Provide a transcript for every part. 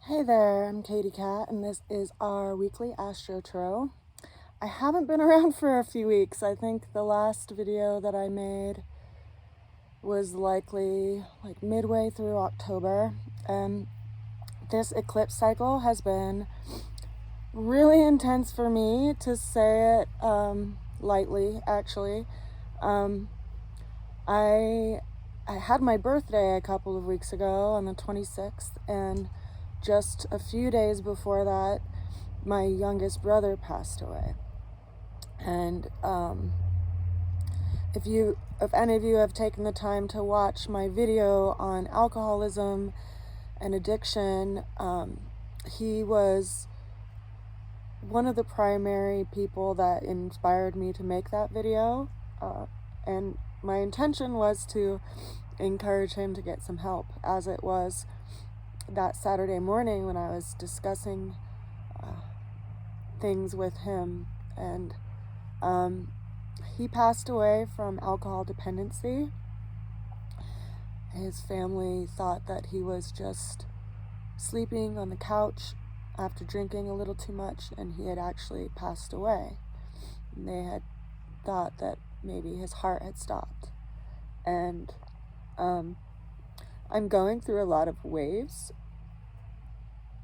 Hey there, I'm Katie Cat, and this is our weekly AstroTarot. I haven't been around for a few weeks. I think the last video that I made was likely like midway through October, and this eclipse cycle has been really intense for me, to say it lightly, actually. I had my birthday a couple of weeks ago on the 26th, and just a few days before that, my youngest brother passed away. And if any of you have taken the time to watch my video on alcoholism and addiction, he was one of the primary people that inspired me to make that video. And my intention was to encourage him to get some help, as it was that Saturday morning when I was discussing things with him. And he passed away from alcohol dependency. His family thought that he was just sleeping on the couch after drinking a little too much, and he had actually passed away. And they had thought that maybe his heart had stopped. And I'm going through a lot of waves,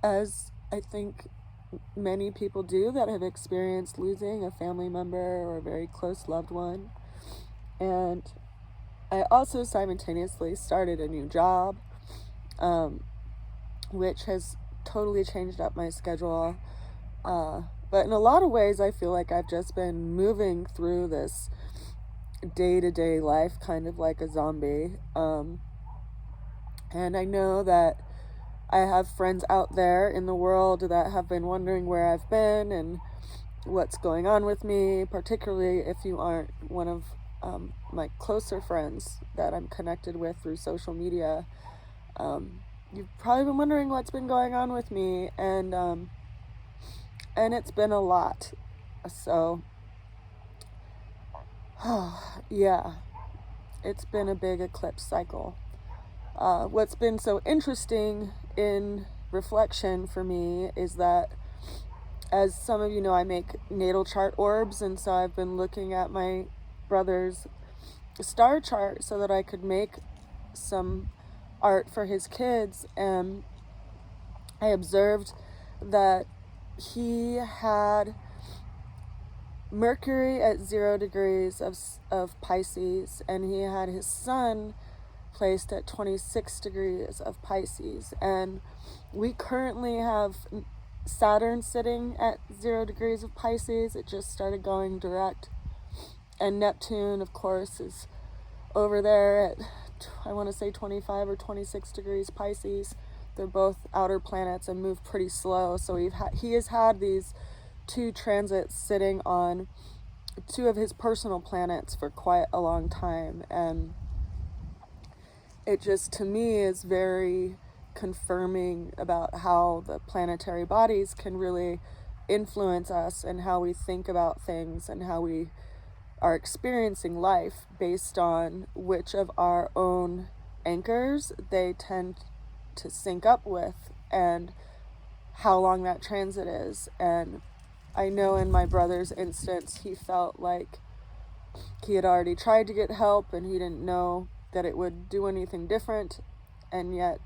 as I think many people do that have experienced losing a family member or a very close loved one. And I also simultaneously started a new job, which has totally changed up my schedule. But in a lot of ways, I feel like I've just been moving through this day-to-day life kind of like a zombie. And I know that I have friends out there in the world that have been wondering where I've been and what's going on with me, particularly if you aren't one of my closer friends that I'm connected with through social media. You've probably been wondering what's been going on with me, and it's been a lot. So, yeah, it's been a big eclipse cycle. What's been so interesting in reflection for me is that, as some of you know, I make natal chart orbs, and so I've been looking at my brother's star chart so that I could make some art for his kids. And I observed that he had Mercury at 0 degrees of Pisces, and he had his sun placed at 26 degrees of Pisces. And we currently have Saturn sitting at 0 degrees of Pisces. It just started going direct. And Neptune, of course, is over there at, I want to say 25 or 26 degrees Pisces. They're both outer planets and move pretty slow. So he has had these two transits sitting on two of his personal planets for quite a long time. And it just, to me, is very confirming about how the planetary bodies can really influence us and how we think about things and how we are experiencing life based on which of our own anchors they tend to sync up with and how long that transit is. And I know in my brother's instance, he felt like he had already tried to get help and he didn't know that it would do anything different. And yet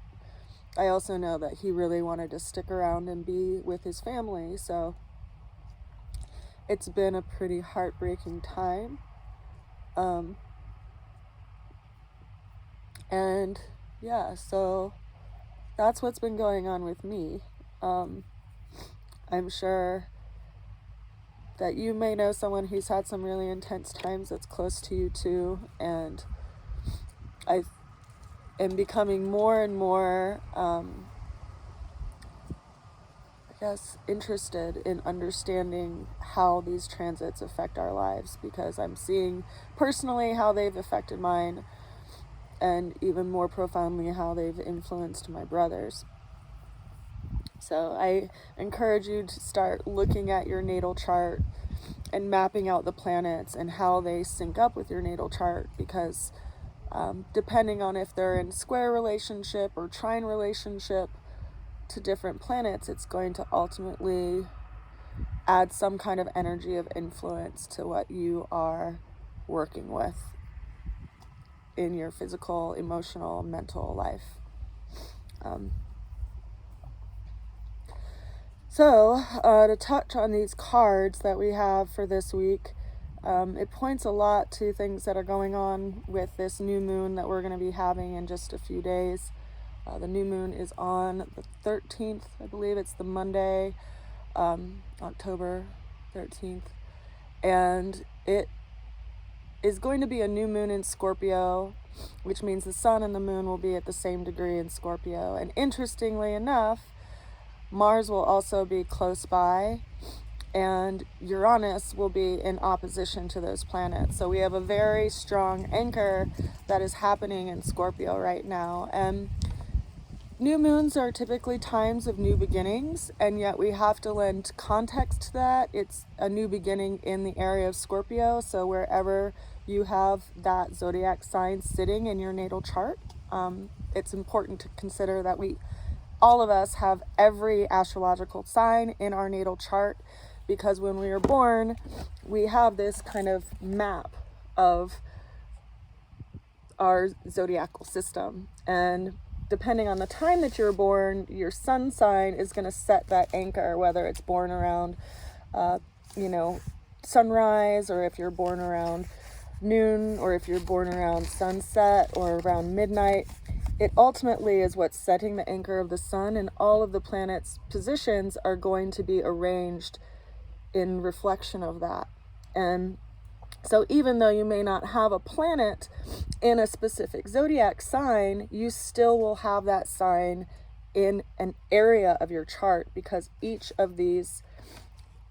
I also know that he really wanted to stick around and be with his family. So it's been a pretty heartbreaking time. And yeah, so that's what's been going on with me. I'm sure that you may know someone who's had some really intense times that's close to you too. And I am becoming more and more, interested in understanding how these transits affect our lives, because I'm seeing personally how they've affected mine, and even more profoundly how they've influenced my brothers. So I encourage you to start looking at your natal chart and mapping out the planets and how they sync up with your natal chart, because depending on if they're in square relationship or trine relationship, to different planets, it's going to ultimately add some kind of energy of influence to what you are working with in your physical, emotional, mental life. So to touch on these cards that we have for this week, it points a lot to things that are going on with this new moon that we're going to be having in just a few days. The new moon is on the 13th, I believe it's the Monday, October 13th, and it is going to be a new moon in Scorpio, which means the sun and the moon will be at the same degree in Scorpio. And interestingly enough, Mars will also be close by, and Uranus will be in opposition to those planets. So we have a very strong anchor that is happening in Scorpio right now. And new moons are typically times of new beginnings, and yet we have to lend context to that. It's a new beginning in the area of Scorpio, so wherever you have that zodiac sign sitting in your natal chart, it's important to consider that all of us have every astrological sign in our natal chart, because when we are born, we have this kind of map of our zodiacal system. And depending on the time that you're born, your sun sign is going to set that anchor, whether it's born around, sunrise, or if you're born around noon, or if you're born around sunset or around midnight. It ultimately is what's setting the anchor of the sun, and all of the planets' positions are going to be arranged in reflection of that. And so even though you may not have a planet in a specific zodiac sign, you still will have that sign in an area of your chart, because each of these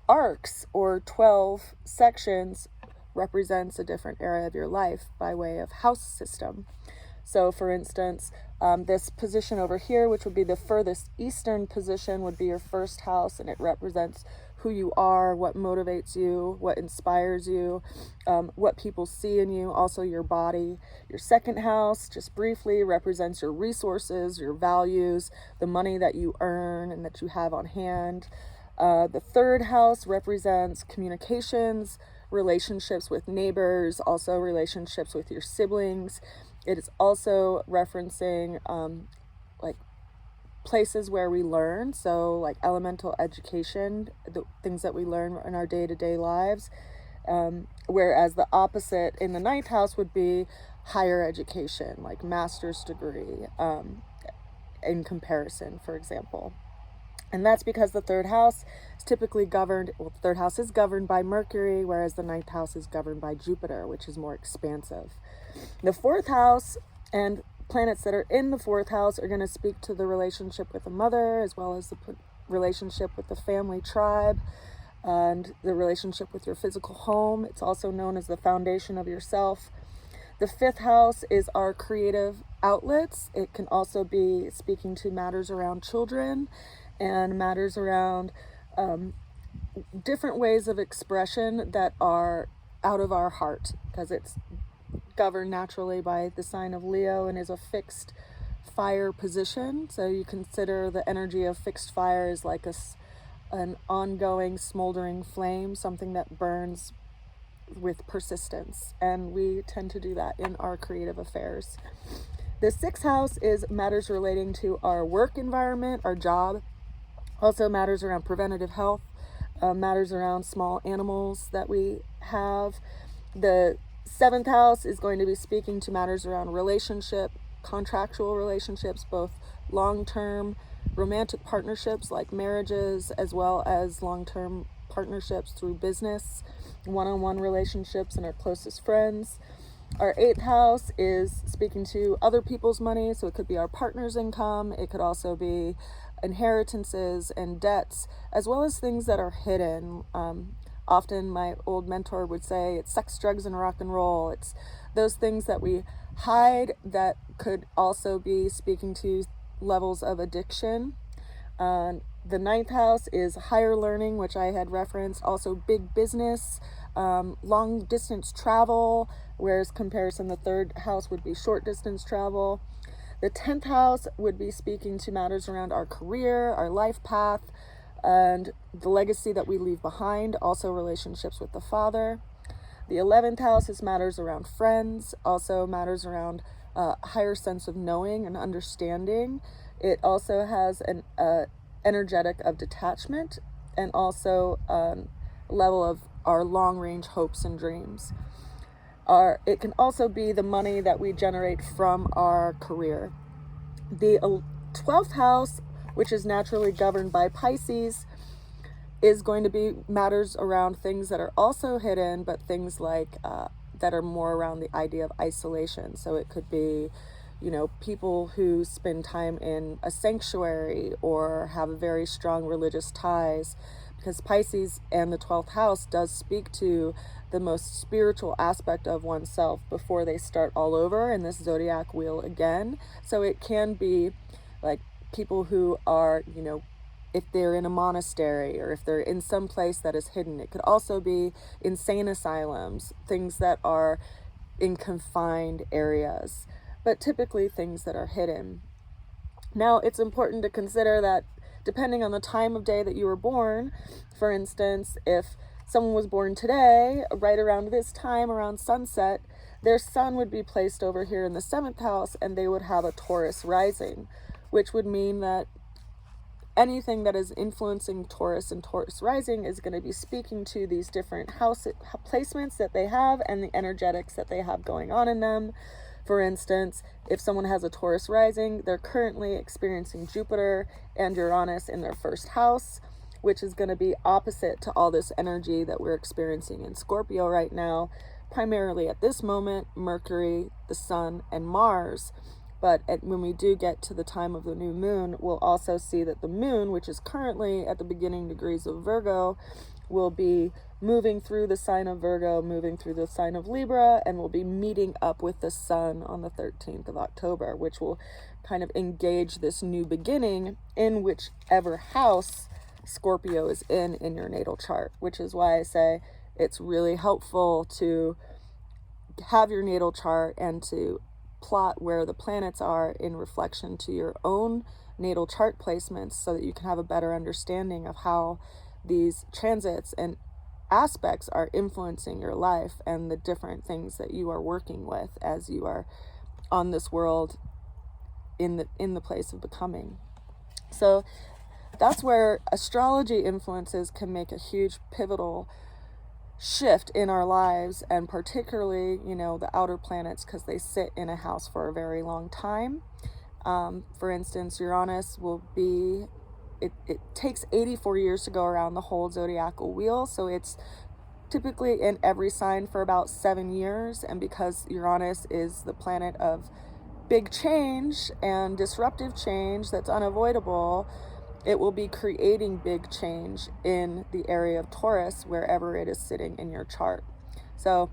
arcs or 12 sections represents a different area of your life by way of house system. So for instance, this position over here, which would be the furthest eastern position, would be your first house, and it represents who you are, what motivates you, what inspires you, what people see in you, also your body. Your second house, just briefly, represents your resources, your values, the money that you earn and that you have on hand. The third house represents communications, relationships with neighbors, also relationships with your siblings. It is also referencing places where we learn, so like elemental education, the things that we learn in our day-to-day lives, whereas the opposite in the ninth house would be higher education, like master's degree, in comparison, for example. And that's because the third house is typically governed, the third house is governed by Mercury, whereas the ninth house is governed by Jupiter, which is more expansive. The fourth house and planets that are in the fourth house are going to speak to the relationship with the mother, as well as the relationship with the family tribe, and the relationship with your physical home. It's also known as the foundation of yourself. The fifth house is our creative outlets. It can also be speaking to matters around children and matters around different ways of expression that are out of our heart, because it's governed naturally by the sign of Leo and is a fixed fire position. So you consider the energy of fixed fire as like an ongoing smoldering flame, something that burns with persistence, and we tend to do that in our creative affairs. The sixth house is matters relating to our work environment, our job, also matters around preventative health, matters around small animals that we have. The seventh house is going to be speaking to matters around relationship, contractual relationships, both long-term romantic partnerships like marriages, as well as long-term partnerships through business, one-on-one relationships, and our closest friends. Our eighth house is speaking to other people's money, so it could be our partner's income, it could also be inheritances and debts, as well as things that are hidden. Often my old mentor would say it's sex, drugs, and rock and roll. It's those things that we hide that could also be speaking to levels of addiction. The ninth house is higher learning, which I had referenced, also big business, long distance travel, whereas comparison, the third house would be short distance travel. The 10th house would be speaking to matters around our career, our life path, and the legacy that we leave behind, also relationships with the Father. The 11th house is matters around friends, also matters around a higher sense of knowing and understanding. It also has an energetic of detachment, and also level of our long-range hopes and dreams. It can also be the money that we generate from our career. The 12th house, which is naturally governed by Pisces, is going to be matters around things that are also hidden, but things like that are more around the idea of isolation. So it could be, people who spend time in a sanctuary or have very strong religious ties, because Pisces and the 12th house does speak to the most spiritual aspect of oneself before they start all over in this zodiac wheel again. So it can be like people who are, if they're in a monastery or if they're in some place that is hidden. It could also be insane asylums, things that are in confined areas, but typically things that are hidden. Now, it's important to consider that depending on the time of day that you were born, for instance, if someone was born today, right around this time, around sunset, their sun would be placed over here in the 7th house, and they would have a Taurus rising, which would mean that anything that is influencing Taurus and Taurus rising is going to be speaking to these different house placements that they have and the energetics that they have going on in them. For instance, if someone has a Taurus rising, they're currently experiencing Jupiter and Uranus in their 1st house, which is going to be opposite to all this energy that we're experiencing in Scorpio right now, primarily at this moment, Mercury, the Sun, and Mars. But when we do get to the time of the new moon, we'll also see that the moon, which is currently at the beginning degrees of Virgo, will be moving through the sign of Virgo, moving through the sign of Libra, and will be meeting up with the sun on the 13th of October, which will kind of engage this new beginning in whichever house Scorpio is in your natal chart, which is why I say it's really helpful to have your natal chart and to plot where the planets are in reflection to your own natal chart placements, so that you can have a better understanding of how these transits and aspects are influencing your life and the different things that you are working with as you are on this world in the place of becoming. So that's where astrology influences can make a huge pivotal shift in our lives, and particularly, the outer planets, because they sit in a house for a very long time. For instance, Uranus will be, it takes 84 years to go around the whole zodiacal wheel, so it's typically in every sign for about 7 years. And because Uranus is the planet of big change and disruptive change that's unavoidable, it will be creating big change in the area of Taurus, wherever it is sitting in your chart. So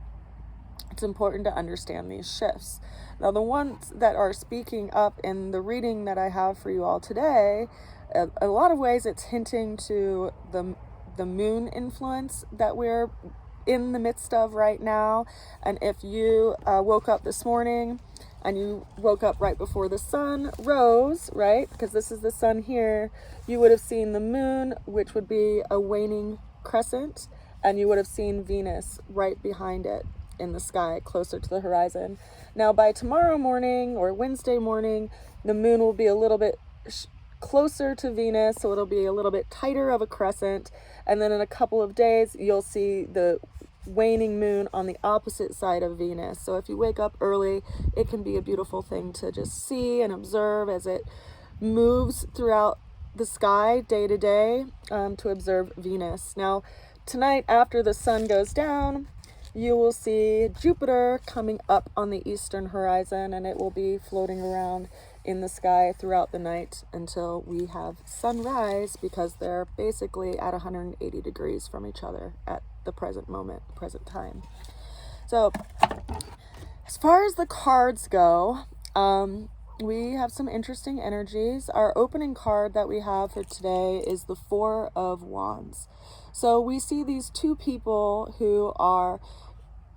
it's important to understand these shifts. Now, the ones that are speaking up in the reading that I have for you all today, a lot of ways it's hinting to the moon influence that we're in the midst of right now. And if you woke up this morning and you woke up right before the sun rose, right? Because this is the sun here, you would have seen the moon, which would be a waning crescent, and you would have seen Venus right behind it in the sky, closer to the horizon. Now, by tomorrow morning or Wednesday morning, the moon will be a little bit closer to Venus, so it'll be a little bit tighter of a crescent. And then in a couple of days, you'll see the waning moon on the opposite side of Venus. So if you wake up early, it can be a beautiful thing to just see and observe as it moves throughout the sky day to day, to observe Venus. Now, tonight after the sun goes down, you will see Jupiter coming up on the eastern horizon, and it will be floating around in the sky throughout the night until we have sunrise, because they're basically at 180 degrees from each other at the present moment, present time. So as far as the cards go, we have some interesting energies. Our opening card that we have for today is the Four of Wands. So we see these two people who are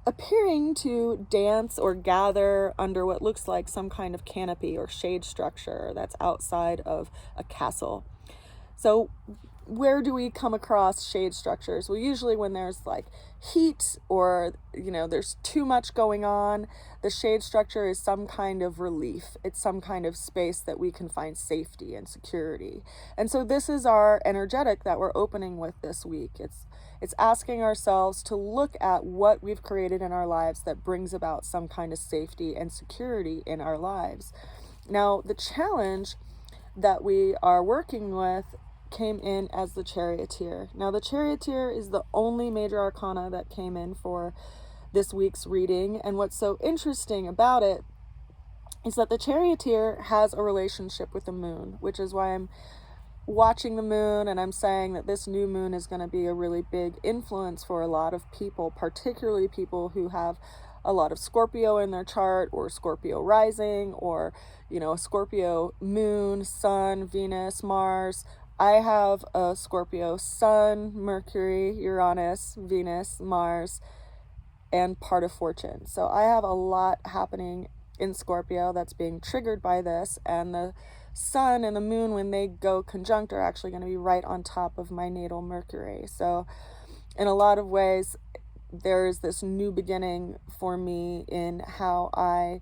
appearing to dance or gather under what looks like some kind of canopy or shade structure that's outside of a castle. So where do we come across shade structures? Well, usually when there's like heat or, there's too much going on, the shade structure is some kind of relief. It's some kind of space that we can find safety and security. And so this is our energetic that we're opening with this week. It's asking ourselves to look at what we've created in our lives that brings about some kind of safety and security in our lives. Now, the challenge that we are working with came in as the Charioteer. Now, the Charioteer is the only major arcana that came in for this week's reading, and what's so interesting about it is that the Charioteer has a relationship with the moon, which is why I'm watching the moon and I'm saying that this new moon is going to be a really big influence for a lot of people, particularly people who have a lot of Scorpio in their chart, or Scorpio rising, or a Scorpio moon, sun, Venus, Mars. I have a Scorpio sun, Mercury, Uranus, Venus, Mars, and part of fortune. So I have a lot happening in Scorpio that's being triggered by this, and the sun and the moon, when they go conjunct, are actually going to be right on top of my natal Mercury. So in a lot of ways, there's this new beginning for me in how I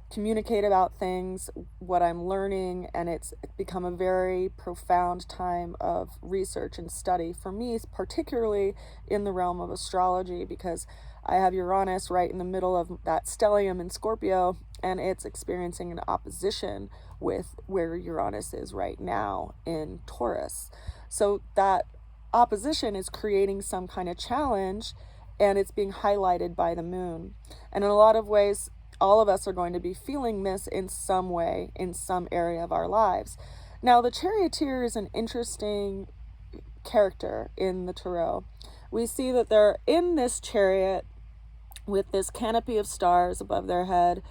communicate about things, what I'm learning, and it's become a very profound time of research and study for me, particularly in the realm of astrology, because I have Uranus right in the middle of that stellium in Scorpio, and it's experiencing an opposition with where Uranus is right now in Taurus. So that opposition is creating some kind of challenge, and it's being highlighted by the moon. And in a lot of ways, all of us are going to be feeling this in some way, in some area of our lives. Now, the Charioteer is an interesting character in the Tarot. We see that they're in this chariot with this canopy of stars above their head,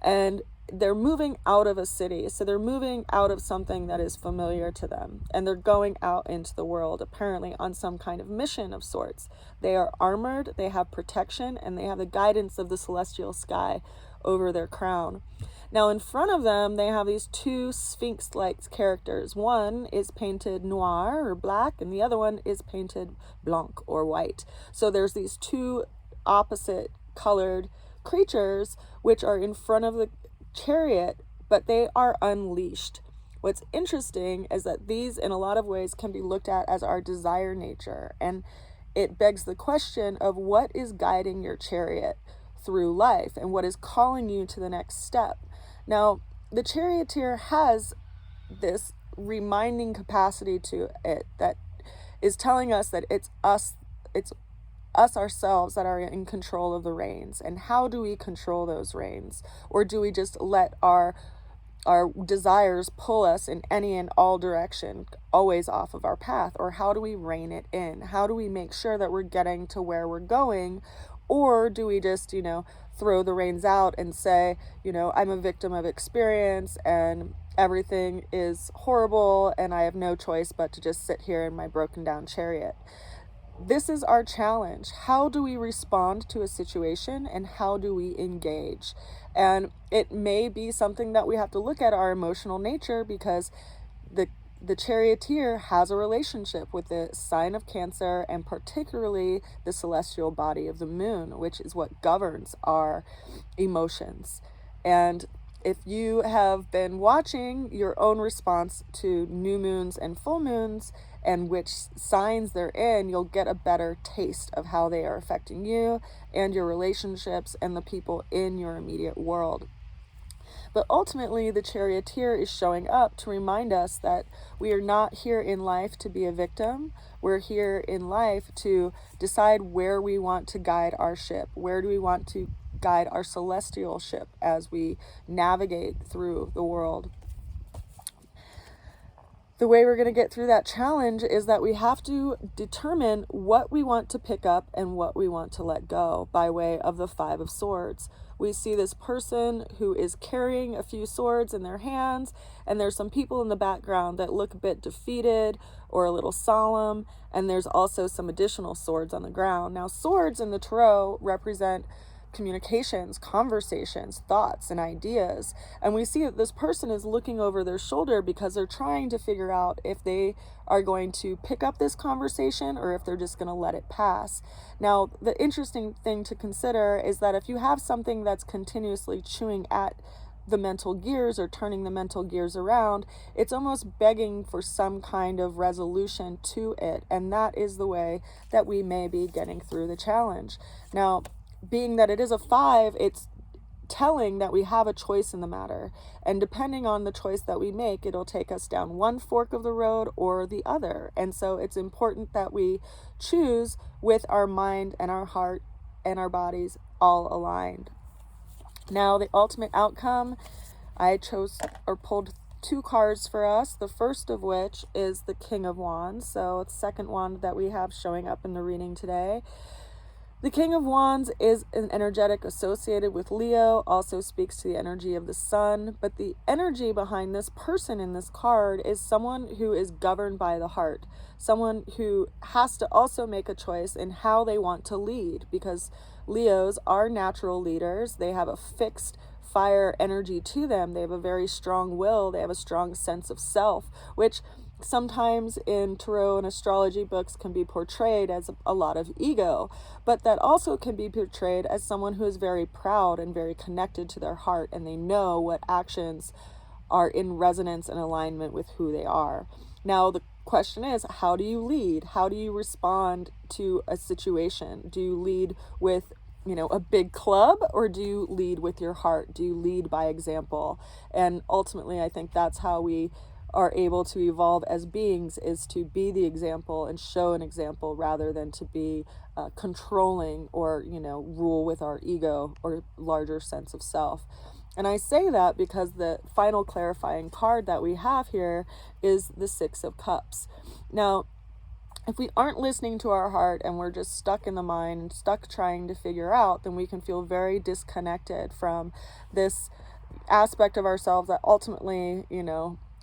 and they're moving out of a city. So they're moving out of something that is familiar to them, and they're going out into the world, apparently on some kind of mission of sorts. They are armored, they have protection, and they have the guidance of the celestial sky over their crown. Now, in front of them, they have these two sphinx-like characters. One is painted noir or black, and the other one is painted blanc or white. So there's these two opposite colored creatures which are in front of the chariot, but they are unleashed. What's interesting is that these, in a lot of ways, can be looked at as our desire nature, and it begs the question of what is guiding your chariot through life and what is calling you to the next step. Now, the Charioteer has this reminding capacity to it that is telling us that it's us ourselves that are in control of the reins. And how do we control those reins? Or do we just let our desires pull us in any and all direction, always off of our path? Or how do we rein it in? How do we make sure that we're getting to where we're going? Or do we just, throw the reins out and say, I'm a victim of experience and everything is horrible and I have no choice but to just sit here in my broken down chariot? This is our challenge. How do we respond to a situation, and how do we engage? And it may be something that we have to look at our emotional nature, because the Charioteer has a relationship with the sign of Cancer, and particularly the celestial body of the moon, which is what governs our emotions. And if you have been watching your own response to new moons and full moons and which signs they're in, you'll get a better taste of how they are affecting you and your relationships and the people in your immediate world. But ultimately, the Charioteer is showing up to remind us that we are not here in life to be a victim. We're here in life to decide where we want to guide our ship. Where do we want to guide our celestial ship as we navigate through the world? The way we're going to get through that challenge is that we have to determine what we want to pick up and what we want to let go by way of the Five of Swords. We see this person who is carrying a few swords in their hands, and there's some people in the background that look a bit defeated or a little solemn, and there's also some additional swords on the ground. Now, swords in the Tarot represent communications, conversations, thoughts, and ideas. And we see that this person is looking over their shoulder because they're trying to figure out if they are going to pick up this conversation or if they're just going to let it pass. Now, the interesting thing to consider is that if you have something that's continuously chewing at the mental gears or turning the mental gears around, it's almost begging for some kind of resolution to it. And that is the way that we may be getting through the challenge. Now, being that it is a 5, it's telling that we have a choice in the matter. And depending on the choice that we make, it'll take us down one fork of the road or the other. And so it's important that we choose with our mind and our heart and our bodies all aligned. Now, the ultimate outcome, I chose or pulled 2 cards for us, the first of which is the King of Wands. So it's the second wand that we have showing up in the reading today. The King of Wands is an energetic associated with Leo, also speaks to the energy of the sun, but the energy behind this person in this card is someone who is governed by the heart, someone who has to also make a choice in how they want to lead, because Leos are natural leaders. They have a fixed fire energy to them. They have a very strong will. They have a strong sense of self, which sometimes in tarot and astrology books can be portrayed as a lot of ego, but that also can be portrayed as someone who is very proud and very connected to their heart, and they know what actions are in resonance and alignment with who they are. Now, the question is, how do you lead? How do you respond to a situation? Do you lead with, a big club, or do you lead with your heart? Do you lead by example? And ultimately, I think that's how we are able to evolve as beings, is to be the example and show an example rather than to be controlling or, rule with our ego or larger sense of self. And I say that because the final clarifying card that we have here is the 6 of Cups. Now, if we aren't listening to our heart and we're just stuck in the mind, stuck trying to figure out, then we can feel very disconnected from this aspect of ourselves that ultimately,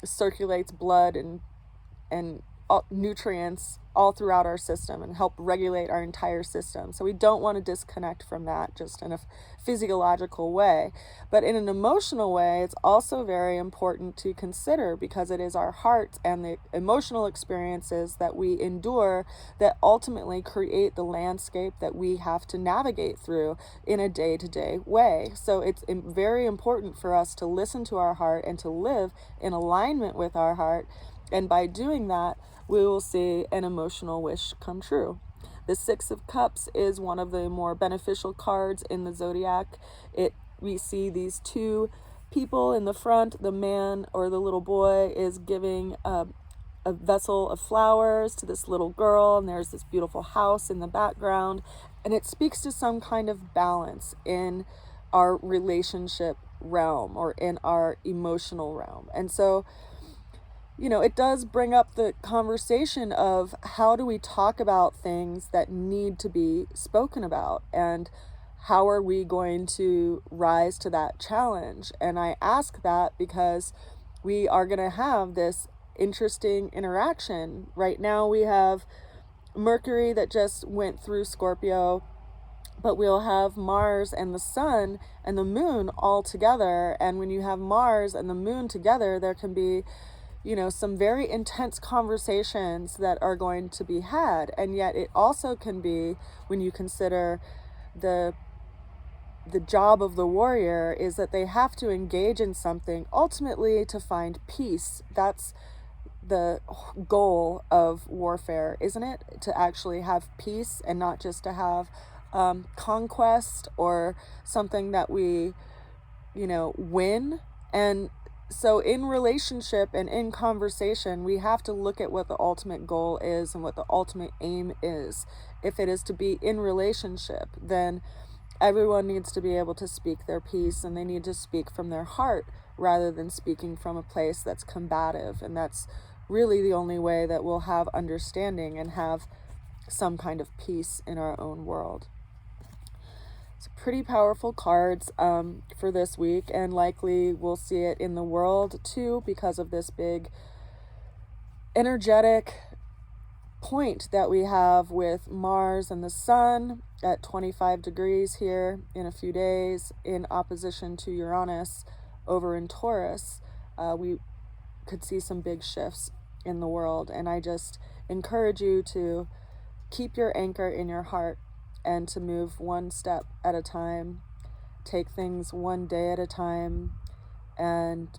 circulates blood and nutrients all throughout our system and help regulate our entire system. So we don't want to disconnect from that just in a physiological way. But in an emotional way, it's also very important to consider, because it is our hearts and the emotional experiences that we endure that ultimately create the landscape that we have to navigate through in a day-to-day way. So it's very important for us to listen to our heart and to live in alignment with our heart. And by doing that, we will see an emotional wish come true. The 6 of Cups is one of the more beneficial cards in the zodiac. We see these 2 people in the front. The man or the little boy is giving a vessel of flowers to this little girl, and there's this beautiful house in the background. And it speaks to some kind of balance in our relationship realm or in our emotional realm. And so, it does bring up the conversation of how do we talk about things that need to be spoken about, and how are we going to rise to that challenge? And I ask that because we are going to have this interesting interaction. Right now we have Mercury that just went through Scorpio, but we'll have Mars and the sun and the moon all together. And when you have Mars and the moon together, there can be some very intense conversations that are going to be had. And yet it also can be, when you consider the job of the warrior, is that they have to engage in something ultimately to find peace. That's the goal of warfare, isn't it? To actually have peace and not just to have conquest or something that we, win. And so in relationship and in conversation, we have to look at what the ultimate goal is and what the ultimate aim is. If it is to be in relationship, then everyone needs to be able to speak their piece, and they need to speak from their heart rather than speaking from a place that's combative. And that's really the only way that we'll have understanding and have some kind of peace in our own world. It's pretty powerful cards for this week, and likely we'll see it in the world too, because of this big energetic point that we have with Mars and the Sun at 25 degrees here in a few days, in opposition to Uranus over in Taurus, we could see some big shifts in the world. And I just encourage you to keep your anchor in your heart and to move one step at a time, take things one day at a time, and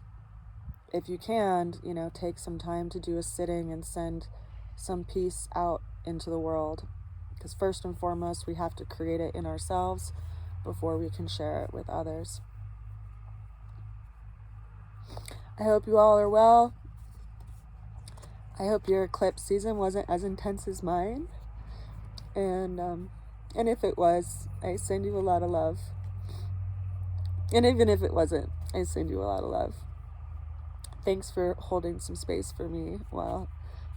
if you can, take some time to do a sitting and send some peace out into the world. Because first and foremost, we have to create it in ourselves before we can share it with others. I hope you all are well. I hope your eclipse season wasn't as intense as mine. And if it was, I send you a lot of love. And even if it wasn't, I send you a lot of love. Thanks for holding some space for me while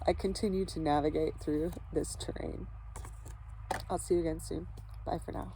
I continue to navigate through this terrain. I'll see you again soon. Bye for now.